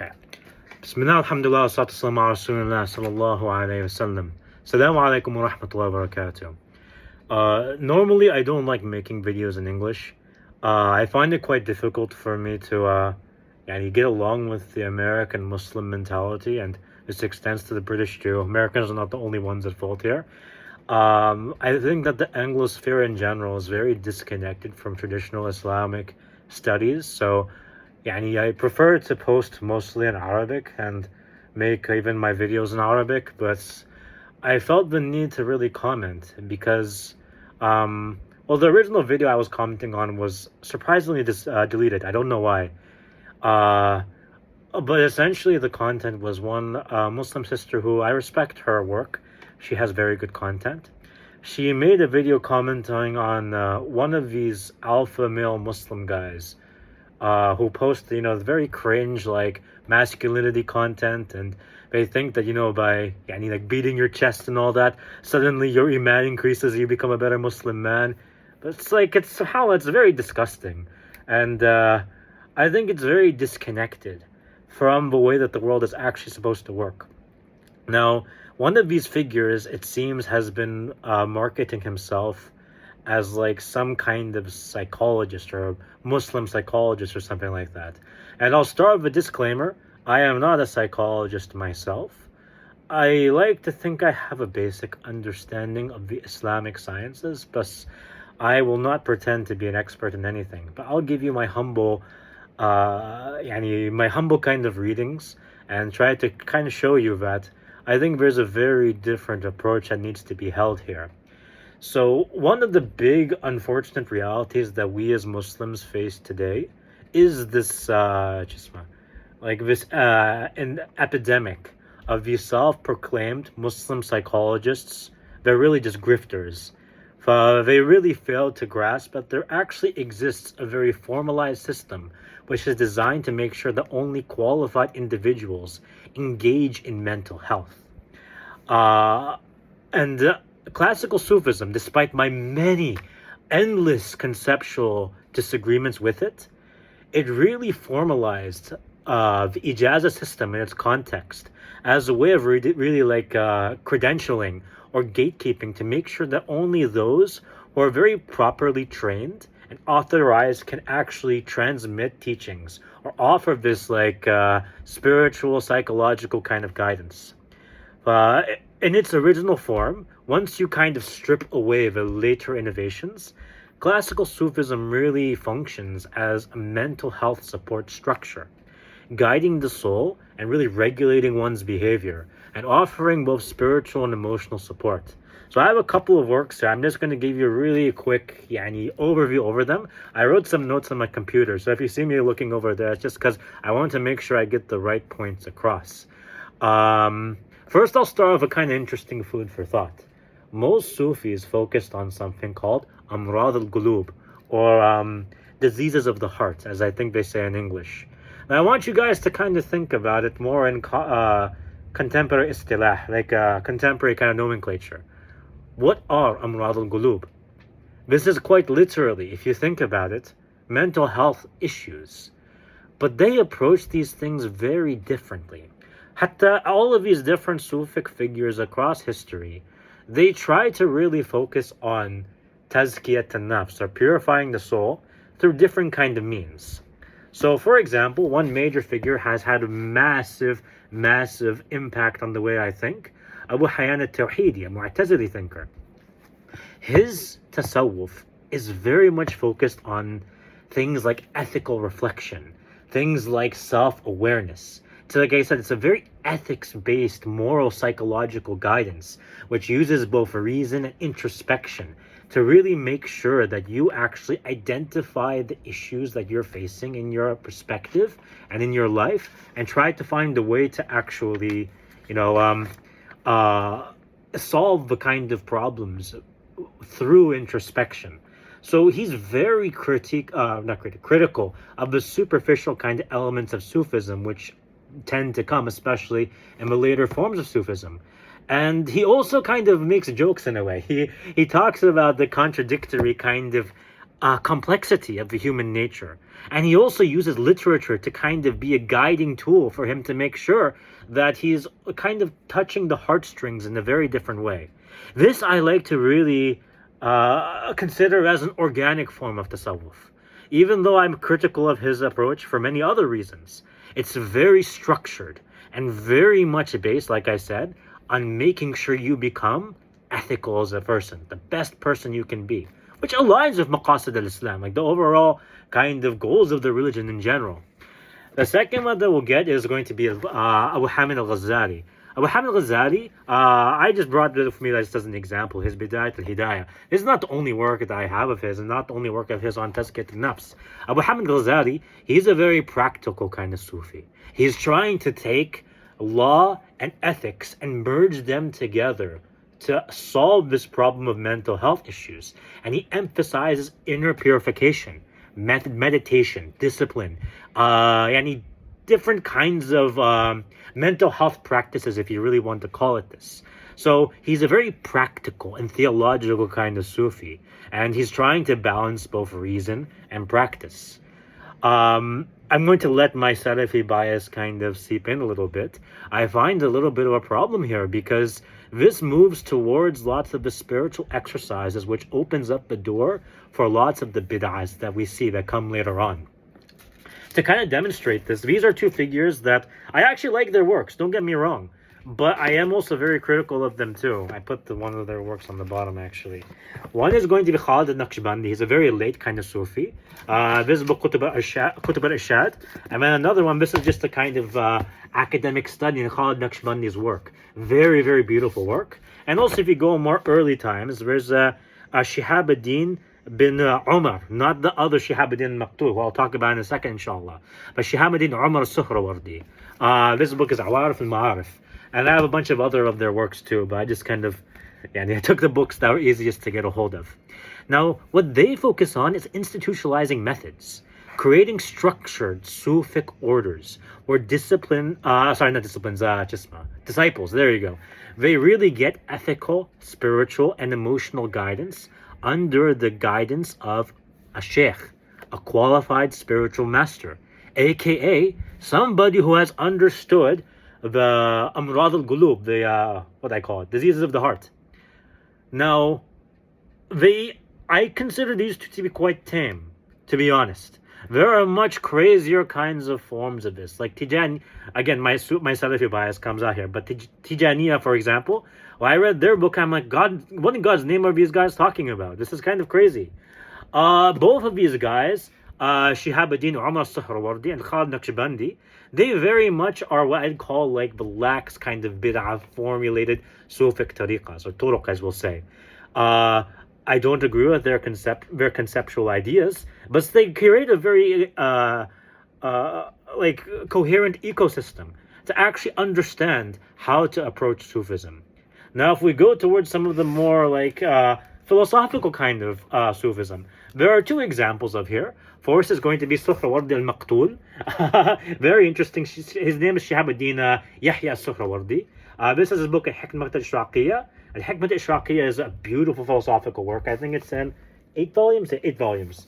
Okay. Bismillah, alhamdulillah, salatu wassalamu ala rasulillah sallallahu alayhi wasallam. Assalamu alaikum wa rahmatullahi wa barakatuh. Normally, I don't like making videos in English. I find it quite difficult for me to get along with the American Muslim mentality, and this extends to the British too. Americans are not the only ones at fault here. I think that the Anglosphere in general is very disconnected from traditional Islamic studies. So, I prefer to post mostly in Arabic and make even my videos in Arabic, but I felt the need to really comment because, the original video I was commenting on was surprisingly deleted. I don't know why. But essentially the content was one Muslim sister who I respect her work. She has very good content. She made a video commenting on one of these alpha male Muslim guys who post, very cringe, like, masculinity content, and they think that, by, beating your chest and all that, suddenly your iman increases, you become a better Muslim man. But it's very disgusting. And I think it's very disconnected from the way that the world is actually supposed to work. Now, one of these figures, it seems, has been marketing himself as like some kind of psychologist or a Muslim psychologist or something like that. And I'll start with a disclaimer. I am not a psychologist myself. I like to think I have a basic understanding of the Islamic sciences, but I will not pretend to be an expert in anything. But I'll give you my humble kind of readings and try to kind of show you that I think there's a very different approach that needs to be held here. So one of the big unfortunate realities that we as Muslims face today is this an epidemic of these self-proclaimed Muslim psychologists. They're really just grifters. They really fail to grasp that there actually exists a very formalized system which is designed to make sure that only qualified individuals engage in mental health. Classical Sufism, despite my many endless conceptual disagreements with it, it really formalized the ijaza system in its context as a way of credentialing or gatekeeping to make sure that only those who are very properly trained and authorized can actually transmit teachings or offer this spiritual, psychological kind of guidance. In its original form, once you kind of strip away the later innovations, classical Sufism really functions as a mental health support structure, guiding the soul and really regulating one's behavior and offering both spiritual and emotional support. So I have a couple of works here. I'm just going to give you a really quick overview over them. I wrote some notes on my computer, so if you see me looking over there, it's just because I want to make sure I get the right points across. First, I'll start with a kind of interesting food for thought. Most Sufis focused on something called amrad al-qulub, or diseases of the heart, as I think they say in English. Now, I want you guys to kind of think about it more in contemporary istilah, contemporary kind of nomenclature. What are amrad al-qulub? This is quite literally, if you think about it, mental health issues. But they approach these things very differently. Hatta all of these different Sufic figures across history, they try to really focus on tazkiyat an-nafs, or purifying the soul, through different kind of means. So, for example, one major figure has had a massive impact on the way I think. Abu Hayyan al-Tawhidi, a Mu'tazili thinker. His tassawuf is very much focused on things like ethical reflection, things like self-awareness. So like I said, it's a very ethics-based, moral, psychological guidance, which uses both reason and introspection to really make sure that you actually identify the issues that you're facing in your perspective and in your life, and try to find a way to actually, solve the kind of problems through introspection. So he's very critical of the superficial kind of elements of Sufism, which tend to come especially in the later forms of Sufism. And he also kind of makes jokes in a way. He talks about the contradictory kind of complexity of the human nature. And he also uses literature to kind of be a guiding tool for him to make sure that he's kind of touching the heartstrings in a very different way. This I like to really consider as an organic form of tasawwuf. Even though I'm critical of his approach for many other reasons, it's very structured and very much based, like I said, on making sure you become ethical as a person, the best person you can be, which aligns with maqasid al-Islam, like the overall kind of goals of the religion in general. The second one that we'll get is going to be Abu Hamid al-Ghazali. Abu Hamid al-Ghazali, I just brought it for me just as an example, his Bidayat al-Hidayah. This is not the only work that I have of his, and not the only work of his on Tazkiyat al-Nafs. Abu Hamid al-Ghazali, he's a very practical kind of Sufi. He's trying to take law and ethics and merge them together to solve this problem of mental health issues. And he emphasizes inner purification, meditation, discipline, and different kinds of mental health practices, if you really want to call it this. So he's a very practical and theological kind of Sufi, and he's trying to balance both reason and practice. I'm going to let my Salafi bias kind of seep in a little bit. I find a little bit of a problem here because this moves towards lots of the spiritual exercises, which opens up the door for lots of the bid'ahs that we see that come later on. To kind of demonstrate this, these are two figures that I actually like their works, don't get me wrong, but I am also very critical of them too. I put one of their works on the bottom actually. One is going to be Khalid al-Naqshbandi. He's a very late kind of Sufi. This book, Kutub al-Irshad. And then another one, this is just a kind of academic study in Khalid Naqshbandi's work. Very, very beautiful work. And also if you go more early times, there's Shihab-ad-Din bin Umar, not the other Shihab-ad-Din Maqtul, who I'll talk about in a second, inshallah. But Shihab-ad-Din Umar al-Suhrawardi. This book is Awarif al-Ma'arif. And I have a bunch of other of their works too, but I just kind of, I took the books that were easiest to get a hold of. Now, what they focus on is institutionalizing methods, creating structured Sufic orders, where disciples, there you go. They really get ethical, spiritual, and emotional guidance under the guidance of a sheikh, a qualified spiritual master, aka somebody who has understood the amrad al-qulub, diseases of the heart. Now, I consider these two to be quite tame, to be honest. There are much crazier kinds of forms of this, like Tijani. Again, my Salafi bias comes out here, but Tijaniya, for example, when I read their book, I'm like, God, what in God's name are these guys talking about? This is kind of crazy. Both of these guys, Shihab-ad-Din Umar al-Suhrawardi and Khalid Naqshbandi, they very much are what I'd call like the lax kind of bid'ah formulated Sufic tariqas, or turuq as we'll say. I don't agree with their conceptual ideas, but they create a very coherent ecosystem to actually understand how to approach Sufism. Now, if we go towards some of the more philosophical kind of Sufism, there are two examples of here. First is going to be Suhrawardi al-Maqtul. Very interesting. His name is Shihab-ad-Din Yahya al-Suhrawardi. This is his book, Al-Hikmat al-Shraqiyya. Al-Hikmat al-Shraqiyya is a beautiful philosophical work. I think it's in 8 volumes. 8 volumes.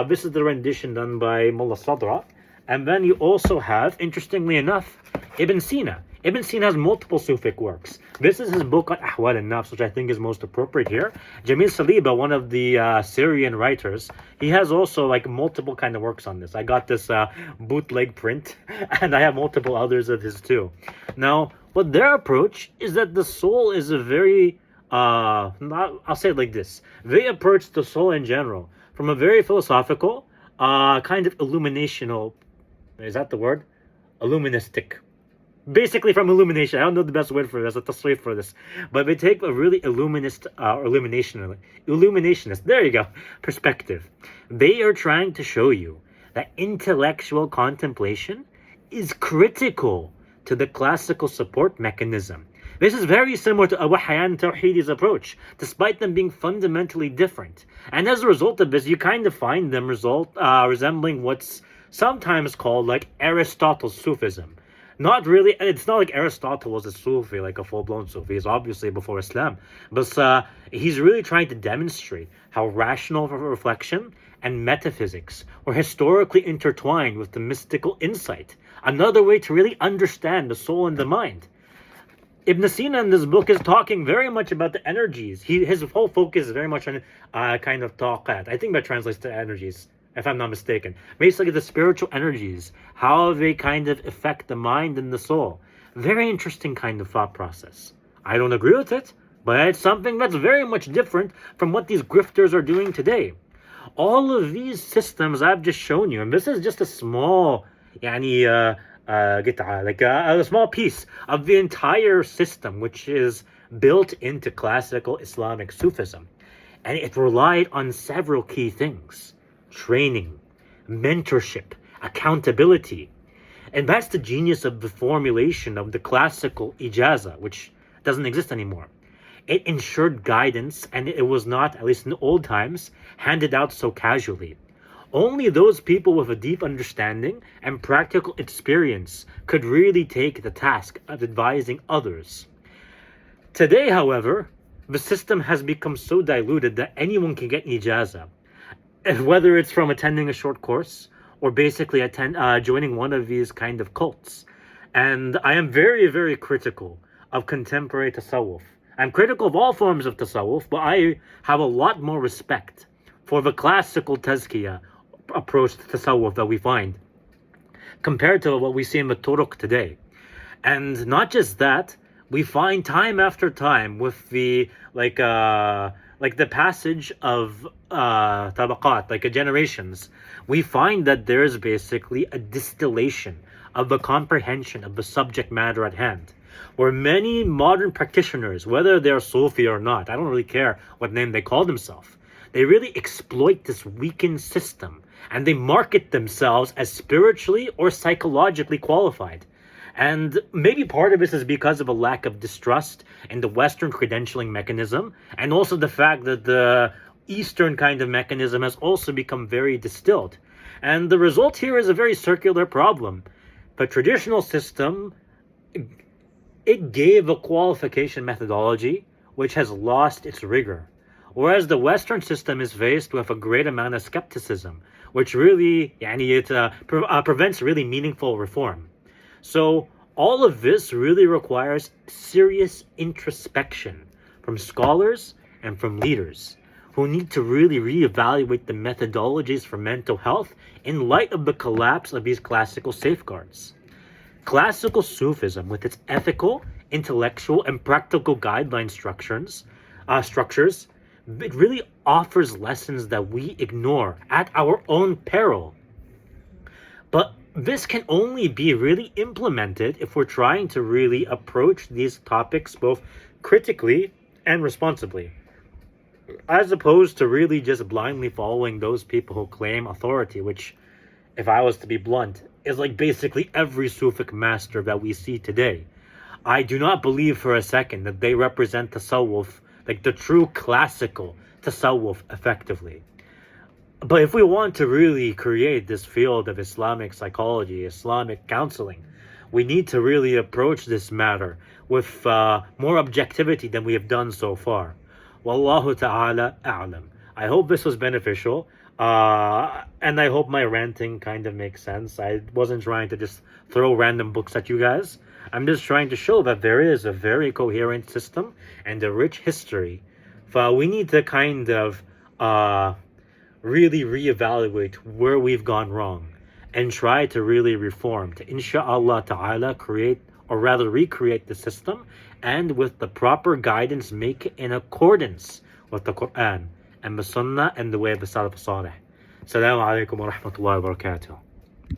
This is the rendition done by Mullah Sadra. And then you also have, interestingly enough, Ibn Sina. Ibn Sina has multiple Sufic works. This is his book on Ahwal al-Nafs, which I think is most appropriate here. Jamil Saliba, one of the Syrian writers, he has also multiple kind of works on this. I got this bootleg print, and I have multiple others of his too. Now, what their approach is that the soul is a very, I'll say it like this. They approach the soul in general from a very philosophical, kind of illuminational, is that the word? Illuministic. Basically from illumination. I don't know the best word for this, a tasrif for this. But they take a really illuminationist, there you go, perspective. They are trying to show you that intellectual contemplation is critical to the classical support mechanism. This is very similar to Abu Hayyan Tawhidi's approach, despite them being fundamentally different. And as a result of this, you kind of find them resembling what's sometimes called Aristotle's Sufism. Not really, it's not like Aristotle was a Sufi, like a full-blown Sufi. He's obviously before Islam. But he's really trying to demonstrate how rational reflection and metaphysics were historically intertwined with the mystical insight, another way to really understand the soul and the mind. Ibn Sina in this book is talking very much about the energies. His whole focus is very much on kind of taqat. I think that translates to energies, if I'm not mistaken. Basically, the spiritual energies, how they kind of affect the mind and the soul. Very interesting kind of thought process. I don't agree with it, but it's something that's very much different from what these grifters are doing today. All of these systems I've just shown you, and this is just a small, a small piece of the entire system, which is built into classical Islamic Sufism. And it relied on several key things: training, mentorship, accountability. And that's the genius of the formulation of the classical ijaza, which doesn't exist anymore. It ensured guidance, and it was not, at least in the old times, handed out so casually. Only those people with a deep understanding and practical experience could really take the task of advising others. Today, however, the system has become so diluted that anyone can get ijaza, whether it's from attending a short course or basically joining one of these kind of cults. And I am very, very critical of contemporary tassawuf. I'm critical of all forms of tassawuf, but I have a lot more respect for the classical tazkiyah approach to tasawwuf that we find compared to what we see in the turuq today. And not just that, we find time after time with the the passage of tabaqat, generations, we find that there's basically a distillation of the comprehension of the subject matter at hand, where many modern practitioners, whether they're Sufi or not, I don't really care what name they call themselves, they really exploit this weakened system, and they market themselves as spiritually or psychologically qualified. And maybe part of this is because of a lack of distrust in the Western credentialing mechanism, and also the fact that the Eastern kind of mechanism has also become very distilled. And the result here is a very circular problem. The traditional system, it gave a qualification methodology which has lost its rigor, whereas the Western system is faced with a great amount of skepticism, which really prevents really meaningful reform. So all of this really requires serious introspection from scholars and from leaders who need to really reevaluate the methodologies for mental health in light of the collapse of these classical safeguards. Classical Sufism, with its ethical, intellectual, and practical guideline structures, it really offers lessons that we ignore at our own peril. But this can only be really implemented if we're trying to really approach these topics both critically and responsibly, as opposed to really just blindly following those people who claim authority, which, if I was to be blunt, is like basically every Sufic master that we see today. I do not believe for a second that they represent tasawwuf, like the true classical tasawwuf, effectively. But if we want to really create this field of Islamic psychology, Islamic counseling, we need to really approach this matter with more objectivity than we have done so far. Wallahu ta'ala a'lam. I hope this was beneficial, and I hope my ranting kind of makes sense. I wasn't trying to just throw random books at you guys. I'm just trying to show that there is a very coherent system and a rich history. We need to kind of really reevaluate where we've gone wrong and try to really reform to, insha'Allah ta'ala, create, or rather recreate the system, and with the proper guidance, make it in accordance with the Quran and the Sunnah and the way of the Salaf Salih. Assalamu alaikum wa rahmatullahi wa barakatuh.